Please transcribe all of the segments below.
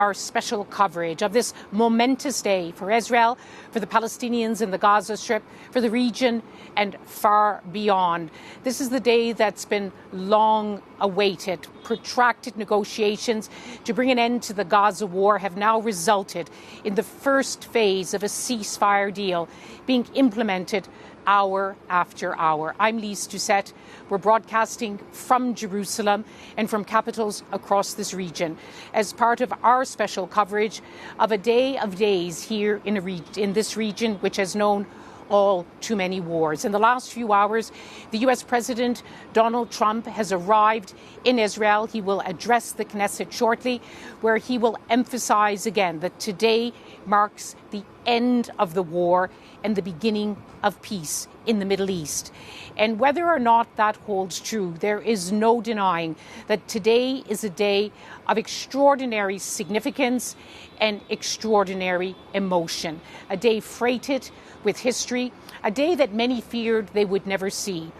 Our special coverage of this momentous day for Israel, for the Palestinians in the Gaza Strip, for the region and far beyond. This is the day that's been long awaited. Protracted negotiations to bring an end to the Gaza war have now resulted in the first phase of a ceasefire deal being implemented hour after hour. I'm Lise Doucette. We're broadcasting from Jerusalem and from capitals across this region as part of our special coverage of a day of days here in this region, which has known all too many wars. In the last few hours, the U.S. President Donald Trump has arrived in Israel. He will address the Knesset shortly, where he will emphasize again that today marks the end of the war and the beginning of peace in the Middle East. And whether or not that holds true, there is no denying that today is a day of extraordinary significance and extraordinary emotion, a day freighted with history, a day that many feared they would never see.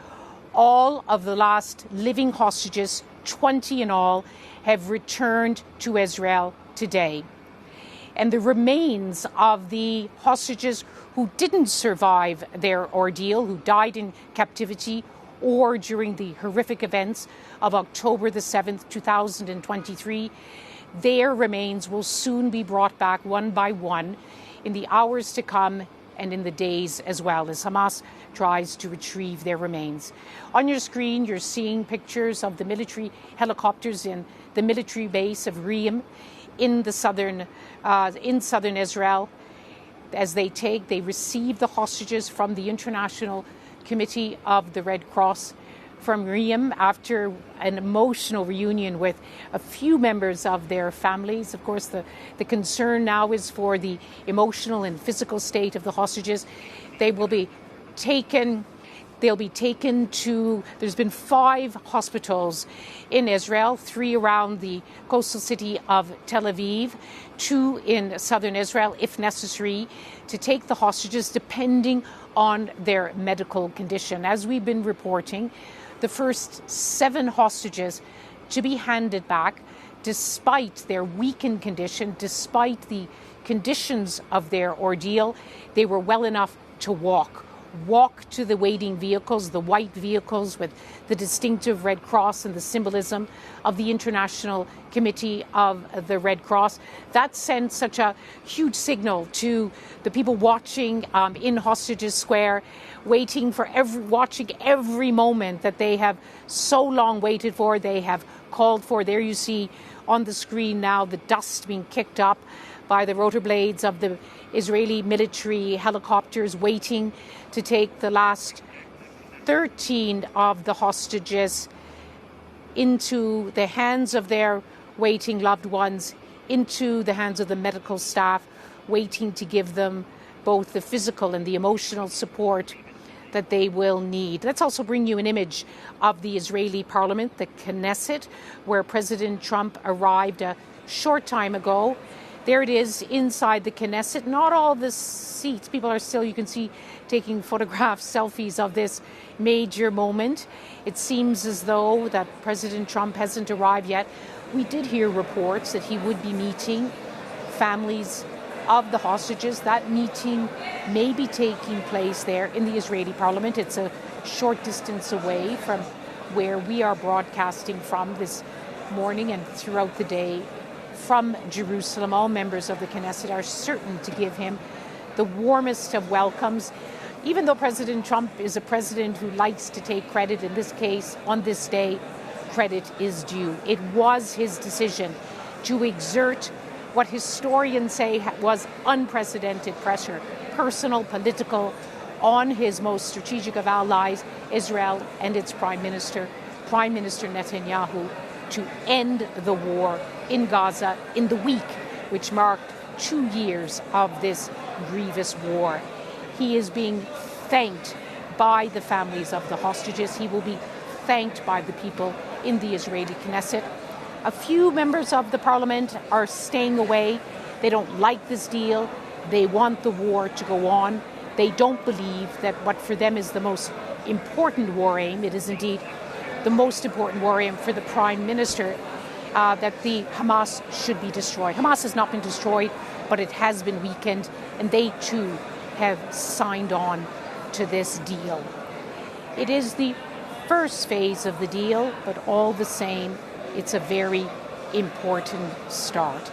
All of the last living hostages, 20 in all, have returned to Israel today. And the remains of the hostages who didn't survive their ordeal, who died in captivity or during the horrific events of October the 7th, 2023, their remains will soon be brought back one by one in the hours to come and in the days as well, as Hamas tries to retrieve their remains. On your screen, you're seeing pictures of the military helicopters in the military base of Reem in southern Israel. As they receive the hostages from the International Committee of the Red Cross from Reem after an emotional reunion with a few members of their families. Of course, the concern now is for the emotional and physical state of the hostages. They'll be taken to, there's been 5 hospitals in Israel, 3 around the coastal city of Tel Aviv, 2 in southern Israel, if necessary, to take the hostages depending on their medical condition. As we've been reporting, the first 7 hostages to be handed back, despite their weakened condition, despite the conditions of their ordeal, they were well enough to walk to the waiting vehicles, the white vehicles with the distinctive Red Cross and the symbolism of the International Committee of the Red Cross. That sent such a huge signal to the people watching in Hostages Square, watching every moment that they have so long waited for, they have called for. There you see on the screen now the dust being kicked up by the rotor blades of the Israeli military helicopters waiting to take the last 13 of the hostages into the hands of their waiting loved ones, into the hands of the medical staff, waiting to give them both the physical and the emotional support that they will need. Let's also bring you an image of the Israeli parliament, the Knesset, where President Trump arrived a short time ago. There it is inside the Knesset. Not all the seats. People are still, you can see, taking photographs, selfies of this major moment. It seems as though that President Trump hasn't arrived yet. We did hear reports that he would be meeting families of the hostages. That meeting may be taking place there in the Israeli parliament. It's a short distance away from where we are broadcasting from this morning and throughout the day. From Jerusalem, all members of the Knesset are certain to give him the warmest of welcomes. Even though President Trump is a president who likes to take credit, in this case, on this day, credit is due. It was his decision to exert what historians say was unprecedented pressure, personal, political, on his most strategic of allies, Israel, and its Prime Minister Netanyahu, to end the war in Gaza in the week which marked 2 years of this grievous war. He is being thanked by the families of the hostages. He will be thanked by the people in the Israeli Knesset. A few members of the parliament are staying away. They don't like this deal. They want the war to go on. They don't believe that what for them is the most important war aim, it is indeed the most important war aim for the Prime Minister, that the Hamas should be destroyed. Hamas has not been destroyed, but it has been weakened, and they too have signed on to this deal. It is the first phase of the deal, but all the same, it's a very important start.